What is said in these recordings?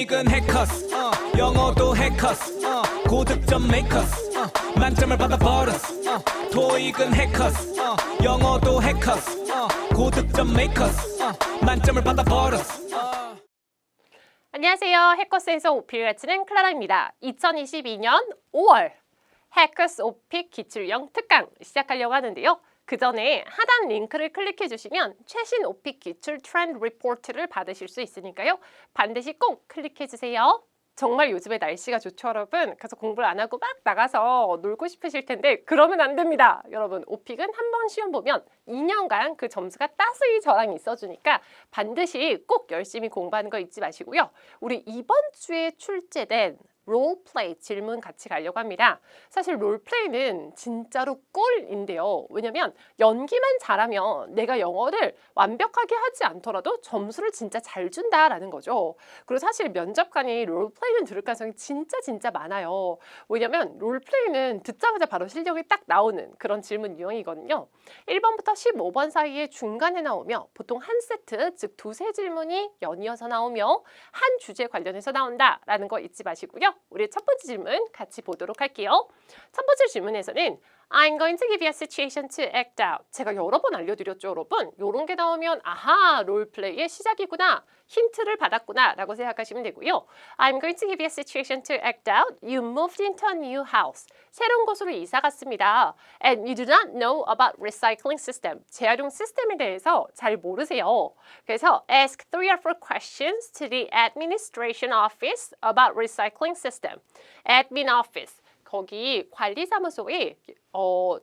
토익은 해커스 영어도 해커스 고득점 메이커스 만점을 받아버렸어 토익은 해커스 영어도 해커스 고득점 메이커스 만점을 받아버렸어 안녕하세요. 해커스에서 오픽을 가르치는 클라라입니다. 2022년 5월 해커스 오픽 기출형 특강 시작하려고 하는데요. 그 전에 하단 링크를 클릭해 주시면 최신 오픽 기출 트렌드 리포트를 받으실 수 있으니까요. 반드시 꼭 클릭해 주세요. 정말 요즘에 날씨가 좋죠, 여러분. 그래서 공부를 안 하고 막 나가서 놀고 싶으실 텐데 그러면 안 됩니다. 여러분, 오픽은 한 번 시험 보면 2년간 그 점수가 따스히 저랑 있어주니까 반드시 꼭 열심히 공부하는 거 잊지 마시고요. 우리 이번 주에 출제된 롤플레이 질문 같이 가려고 합니다. 사실 롤플레이는 진짜로 꿀인데요. 왜냐면 연기만 잘하면 내가 영어를 완벽하게 하지 않더라도 점수를 진짜 잘 준다라는 거죠. 그리고 사실 면접관이 롤플레이는 들을 가능성이 진짜 많아요. 왜냐면 롤플레이는 듣자마자 바로 실력이 딱 나오는 그런 질문 유형이거든요. 1번부터 15번 사이에 중간에 나오며 보통 한 세트, 즉 두세 질문이 연이어서 나오며 한 주제 관련해서 나온다라는 거 잊지 마시고요. 우리 첫 번째 질문 같이 보도록 할게요. 첫 번째 질문에서는 I'm going to give you a situation to act out. 제가 여러 번 알려드렸죠, 여러분. 이런 게 나오면 아하, 롤플레이의 시작이구나. 힌트를 받았구나 라고 생각하시면 되고요. I'm going to give you a situation to act out. You moved into a new house. 새로운 곳으로 이사 갔습니다. And you do not know about recycling system. 재활용 시스템에 대해서 잘 모르세요. 그래서 ask 3 or 4 questions to the administration office about recycling system. admin office. 거기 관리사무소에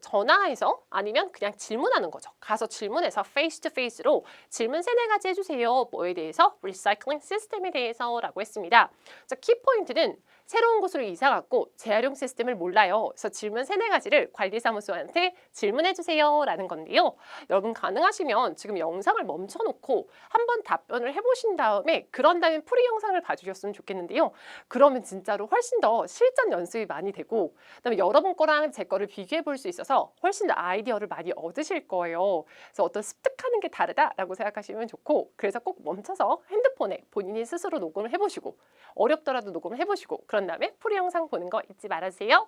전화해서 아니면 그냥 질문하는 거죠. 가서 질문해서 페이스 투 페이스로 질문 3-4가지 해주세요. 뭐에 대해서? 리사이클링 시스템에 대해서 라고 했습니다. 자, 키포인트는 새로운 곳으로 이사 갔고 재활용 시스템을 몰라요. 그래서 질문 3-4가지를 관리사무소한테 질문해주세요 라는 건데요. 여러분 가능하시면 지금 영상을 멈춰놓고 한번 답변을 해보신 다음에 그런 다음에 풀이 영상을 봐주셨으면 좋겠는데요. 그러면 진짜로 훨씬 더 실전 연습이 많이 되고 그다음에 여러분 거랑 제 거를 비교해 볼 수 있어서 훨씬 더 아이디어를 많이 얻으실 거예요. 그래서 어떤 습득하는 게 다르다라고 생각하시면 좋고 그래서 꼭 멈춰서 핸드폰에 본인이 스스로 녹음을 해보시고 어렵더라도 녹음을 해보시고 그런 다음에 풀이 영상 보는 거 잊지 말아주세요.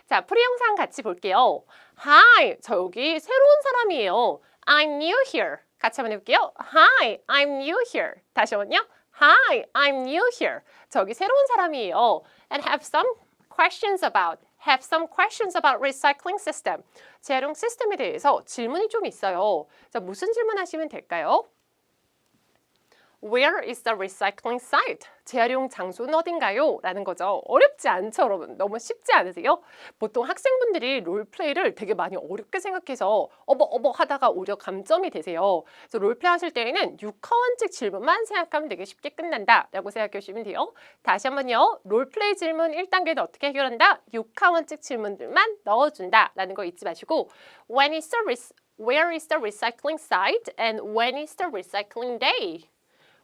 자, 풀이 영상 같이 볼게요. Hi, 저 여기 새로운 사람이에요. I'm new here. 같이 한번 해볼게요. Hi, I'm new here. 다시 한번요. Hi, I'm new here. 저기 새로운 사람이에요. And have some questions about recycling system. 재활용 시스템에 대해서 질문이 좀 있어요. 자, 무슨 질문 하시면 될까요? Where is the recycling site? 재활용 장소는 어딘가요? 라는 거죠. 어렵지 않죠, 여러분? 너무 쉽지 않으세요? 보통 학생분들이 롤플레이를 되게 많이 어렵게 생각해서 어버 하다가 오히려 감점이 되세요. 그래서 롤플레이 하실 때에는 6하원칙 질문만 생각하면 되게 쉽게 끝난다 라고 생각해 주시면 돼요. 다시 한번요. 롤플레이 질문 1단계는 어떻게 해결한다? 6하원칙 질문들만 넣어준다 라는 거 잊지 마시고 Where is the recycling site? And when is the recycling day?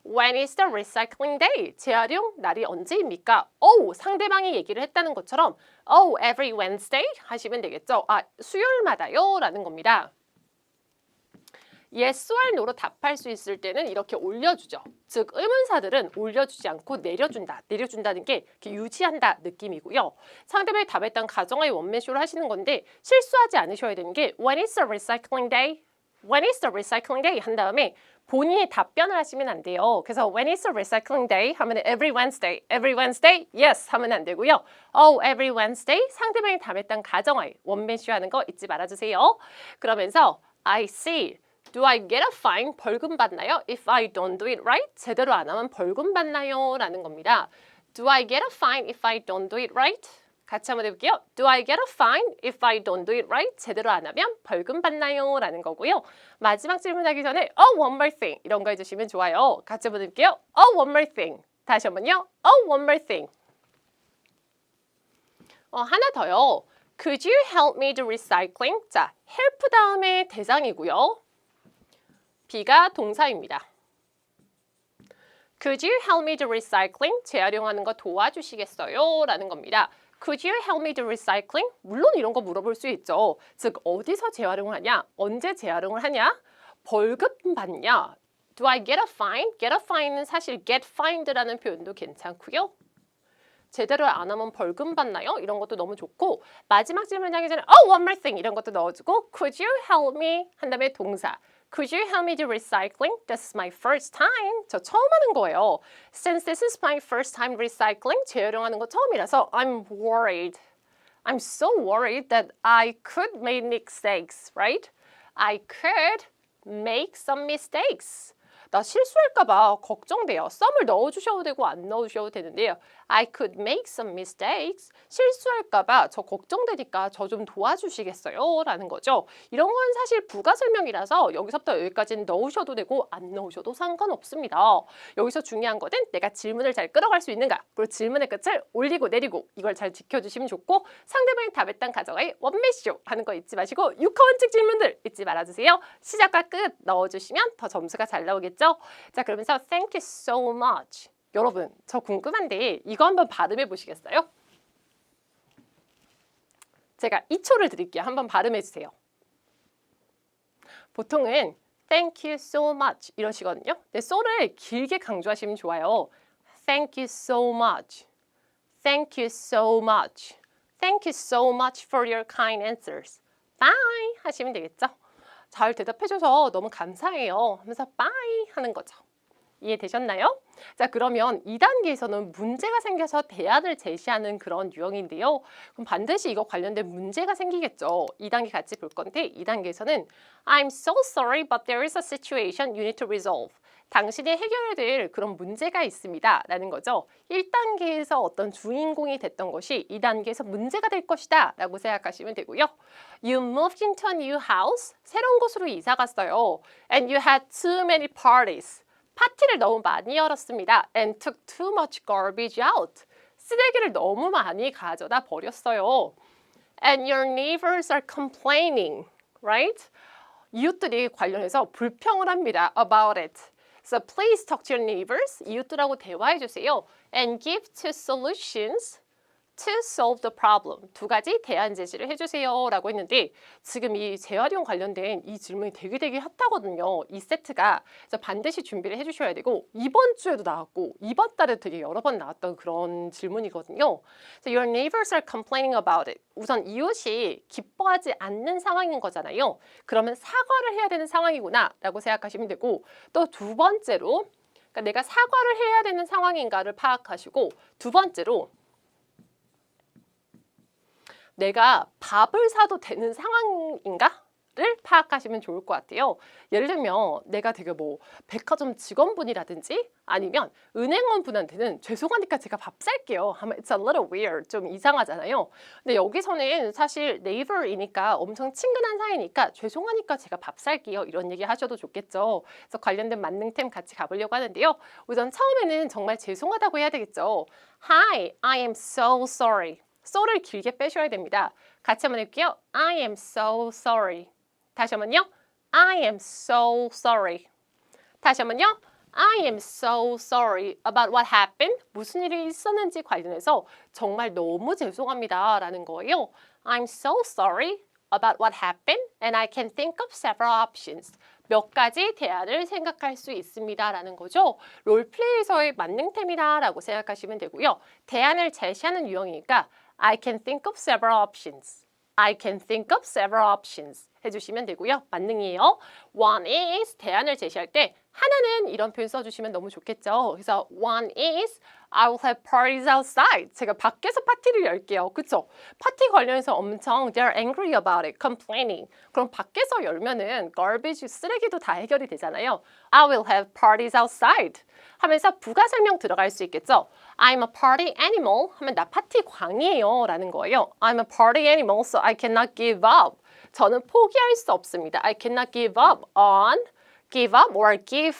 When is the recycling day? 재활용 날이 언제입니까? 상대방이 얘기를 했다는 것처럼 every Wednesday 하시면 되겠죠. 수요일마다요 라는 겁니다. yes or no로 답할 수 있을 때는 이렇게 올려주죠. 즉 의문사들은 올려주지 않고 내려준다. 내려준다는 게 이렇게 유지한다 느낌이고요. 상대방이 답했던 가정의 원맨쇼를 하시는 건데 실수하지 않으셔야 되는 게 When is the recycling day? When is the recycling day? 한 다음에 본인이 답변을 하시면 안 돼요. 그래서 when is the recycling day? 하면 every Wednesday, yes 하면 안 되고요. every Wednesday 상대방이 답했던 가정하에 원맨쇼 하는 거 잊지 말아주세요. 그러면서 I see. Do I get a fine? 벌금 받나요? If I don't do it right? 제대로 안 하면 벌금 받나요? 라는 겁니다. Do I get a fine if I don't do it right? 같이 한번 해볼게요. Do I get a fine if I don't do it right? 제대로 안 하면 벌금 받나요? 라는 거고요. 마지막 질문하기 전에 one more thing 이런 거 해주시면 좋아요. 같이 한번 해볼게요. one more thing. 다시 한번요. one more thing. 하나 더요. Could you help me do recycling? 자, help 다음에 대상이고요. B가 동사입니다. Could you help me do recycling? 재활용하는 거 도와주시겠어요? 라는 겁니다. Could you help me do recycling? 물론 이런 거 물어볼 수 있죠. 즉 어디서 재활용을 하냐? 언제 재활용을 하냐? 벌금 받냐? Do I get a fine? Get a fine은 사실 get fined라는 표현도 괜찮고요. 제대로 안 하면 벌금 받나요? 이런 것도 너무 좋고 마지막 질문 하기 전에 one more thing 이런 것도 넣어주고 Could you help me? 한 다음에 동사 Could you help me do recycling? This is my first time. 저 처음 하는 거예요. Since this is my first time recycling, 재활용하는 거 처음이라서 I'm worried. I'm so worried that I could make mistakes, right? I could make some mistakes. 나 실수할까 봐 걱정돼요. some을 넣어주셔도 되고 안 넣어주셔도 되는데요. I could make some mistakes. 실수할까 봐 저 걱정되니까 저 좀 도와주시겠어요? 라는 거죠. 이런 건 사실 부가 설명이라서 여기서부터 여기까지는 넣으셔도 되고 안 넣으셔도 상관없습니다. 여기서 중요한 거는 내가 질문을 잘 끌어갈 수 있는가 그리고 질문의 끝을 올리고 내리고 이걸 잘 지켜주시면 좋고 상대방이 답했던 가정의 원맨쇼 하는 거 잊지 마시고 6화원칙 질문들 잊지 말아주세요. 시작과 끝 넣어주시면 더 점수가 잘 나오겠죠. 자, 그러면서 thank you so much. 여러분, 저 궁금한데 이거 한번 발음해 보시겠어요? 제가 2초를 드릴게요. 한번 발음해 주세요. 보통은 thank you so much 이러시거든요. 근데 so를 길게 강조하시면 좋아요. Thank you so much. Thank you so much. Thank you so much for your kind answers. Bye 하시면 되겠죠. 잘 대답해줘서 너무 감사해요 하면서 bye 하는 거죠. 이해되셨나요? 자, 그러면 2단계에서는 문제가 생겨서 대안을 제시하는 그런 유형인데요. 그럼 반드시 이거 관련된 문제가 생기겠죠. 2단계 같이 볼 건데 2단계에서는 I'm so sorry but there is a situation you need to resolve. 당신이 해결해야 될 그런 문제가 있습니다. 라는 거죠. 1단계에서 어떤 주인공이 됐던 것이 2단계에서 문제가 될 것이다. 라고 생각하시면 되고요. You moved into a new house. 새로운 곳으로 이사 갔어요. And you had too many parties. 파티를 너무 많이 열었습니다. And took too much garbage out. 쓰레기를 너무 많이 가져다 버렸어요. And your neighbors are complaining. Right? 이웃들이 관련해서 불평을 합니다. About it. So please talk to your neighbors. 이웃들하고 대화해 주세요. And give two solutions to solve the problem. 두 가지 대안 제시를 해주세요. 라고 했는데 지금 이 재활용 관련된 이 질문이 되게 핫하거든요. 이 세트가. 그래서 반드시 준비를 해주셔야 되고 이번 주에도 나왔고 이번 달에 되게 여러 번 나왔던 그런 질문이거든요. So your neighbors are complaining about it. 우선 이웃이 기뻐하지 않는 상황인 거잖아요. 그러면 사과를 해야 되는 상황이구나 라고 생각하시면 되고 또 두 번째로 그러니까 내가 사과를 해야 되는 상황인가를 파악하시고 두 번째로 내가 밥을 사도 되는 상황인가를 파악하시면 좋을 것 같아요. 예를 들면 내가 되게 백화점 직원분이라든지 아니면 은행원 분한테는 죄송하니까 제가 밥 살게요 하면 it's a little weird, 좀 이상하잖아요. 근데 여기서는 사실 neighbor이니까 엄청 친근한 사이니까 죄송하니까 제가 밥 살게요 이런 얘기 하셔도 좋겠죠. 그래서 관련된 만능템 같이 가보려고 하는데요. 우선 처음에는 정말 죄송하다고 해야 되겠죠. Hi, I am so sorry. so를 길게 빼셔야 됩니다. 같이 한번 해볼게요. I am so sorry. 다시 한번요. I am so sorry. 다시 한번요. I am so sorry about what happened. 무슨 일이 있었는지 관련해서 정말 너무 죄송합니다 라는 거예요. I'm so sorry about what happened and I can think of several options. 몇 가지 대안을 생각할 수 있습니다 라는 거죠. 롤플레이에서의 만능템이다 라고 생각하시면 되고요. 대안을 제시하는 유형이니까 I can think of several options. I can think of several options 해주시면 되고요. 만능이에요. One is 대안을 제시할 때 하나는 이런 표현 써주시면 너무 좋겠죠. 그래서 one is I will have parties outside. 제가 밖에서 파티를 열게요. 그쵸? 파티 관련해서 엄청 they're angry about it, complaining. 그럼 밖에서 열면은 garbage, 쓰레기도 다 해결이 되잖아요. I will have parties outside. 하면서 부가 설명 들어갈 수 있겠죠. I'm a party animal 하면 나 파티 광이에요 라는 거예요. I'm a party animal so I cannot give up. 저는 포기할 수 없습니다. I cannot give up on, give up or give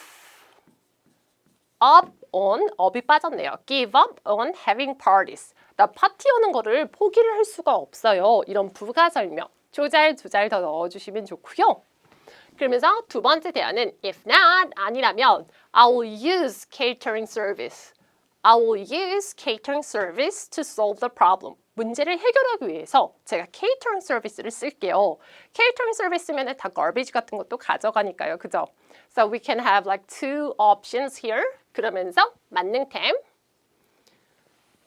up on, up이 빠졌네요. give up on having parties. 나 파티 오는 거를 포기를 할 수가 없어요. 이런 부가 설명 조잘 더 넣어주시면 좋고요. 그러면서 두 번째 대안은 if not, 아니라면 I will use catering service. I will use catering service to solve the problem. 문제를 해결하기 위해서 제가 케이터링 서비스를 쓸게요. 케이터링 서비스면 다 garbage 같은 것도 가져가니까요. 그죠? So we can have like two options here. 그러면서 만능템.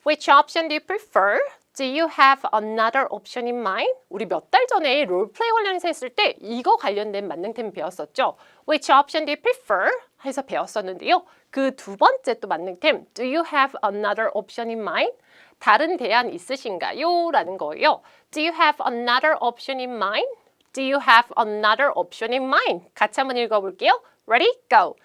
Which option do you prefer? Do you have another option in mind? 우리 몇 달 전에 롤플레이 관련해서 했을 때 이거 관련된 만능템 배웠었죠. Which option do you prefer? 해서 배웠었는데요. 그 두 번째 또 만능템 Do you have another option in mind? 다른 대안 있으신가요? 라는 거예요. Do you have another option in mind? Do you have another option in mind? 같이 한번 읽어볼게요. Ready? Go!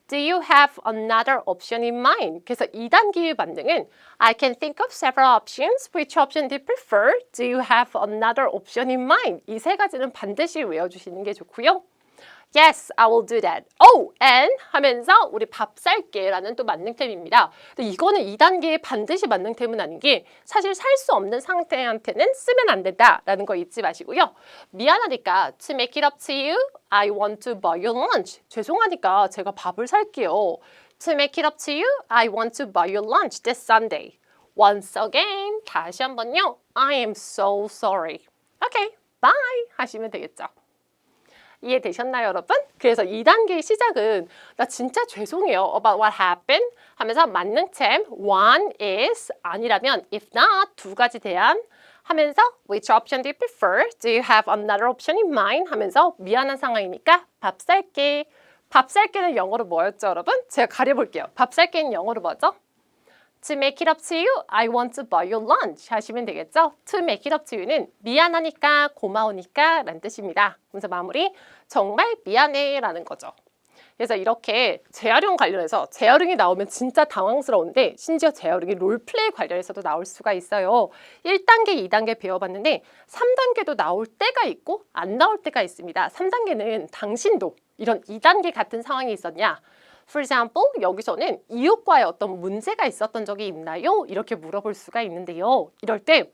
Do you have another option in mind? 그래서 2단계의 만능은 I can think of several options. Which option do you prefer? Do you have another option in mind? 이 세 가지는 반드시 외워주시는 게 좋고요. Yes, I will do that. Oh, and 하면서 우리 밥 살게 라는 또 만능템입니다. 근데 이거는 2단계의 반드시 만능템은 아닌 게 사실 살 수 없는 상태한테는 쓰면 안 된다라는 거 잊지 마시고요. 미안하니까 to make it up to you, I want to buy you lunch. 죄송하니까 제가 밥을 살게요. To make it up to you, I want to buy you lunch this Sunday. Once again, 다시 한번요. I am so sorry. Okay, bye 하시면 되겠죠. 이해되셨나요, 여러분? 그래서 2단계의 시작은 나 진짜 죄송해요. About what happened? 하면서 만능템 one is 아니라면 if not 두 가지 대안 하면서 which option do you prefer? Do you have another option in mind? 하면서 미안한 상황이니까 밥 살게. 밥 살게는 영어로 뭐였죠, 여러분? 제가 가려볼게요. 밥 살게는 영어로 뭐죠? To make it up to you, I want to buy you lunch 하시면 되겠죠? To make it up to you는 미안하니까, 고마우니까 라는 뜻입니다. 그래서 마무리, 정말 미안해 라는 거죠. 그래서 이렇게 재활용 관련해서 재활용이 나오면 진짜 당황스러운데 심지어 재활용이 롤플레이 관련해서도 나올 수가 있어요. 1단계, 2단계 배워봤는데 3단계도 나올 때가 있고 안 나올 때가 있습니다. 3단계는 당신도 이런 2단계 같은 상황이 있었냐? For example, 여기서는 이웃과의 어떤 문제가 있었던 적이 있나요? 이렇게 물어볼 수가 있는데요. 이럴 때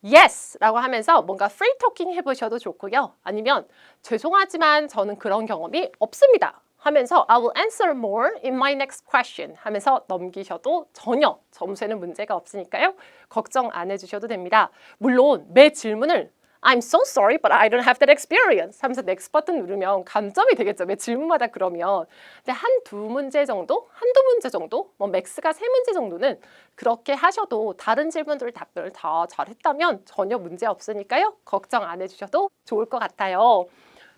yes 라고 하면서 뭔가 free talking 해보셔도 좋고요. 아니면 죄송하지만 저는 그런 경험이 없습니다. 하면서 I will answer more in my next question 하면서 넘기셔도 전혀 점수에는 문제가 없으니까요. 걱정 안 해주셔도 됩니다. 물론 매 질문을 I'm so sorry, but I don't have that experience 하면서 next 버튼 누르면 감점이 되겠죠. 매 질문마다 그러면. 근데 한두 문제 정도? 한두 문제 정도? 뭐 맥스가 3문제 정도는 그렇게 하셔도 다른 질문들 답변을 다 잘했다면 전혀 문제 없으니까요. 걱정 안 해주셔도 좋을 것 같아요.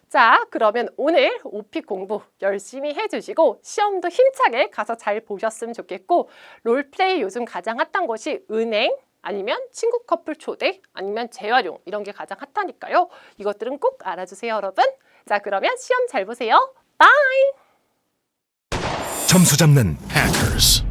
자, 그러면 오늘 오픽 공부 열심히 해주시고 시험도 힘차게 가서 잘 보셨으면 좋겠고 롤플레이 요즘 가장 핫한 것이 은행, 아니면 친구 커플 초대, 아니면 재활용 이런 게 가장 핫하니까요. 이것들은 꼭 알아주세요, 여러분. 자, 그러면 시험 잘 보세요. 바이! 점수 잡는 해커스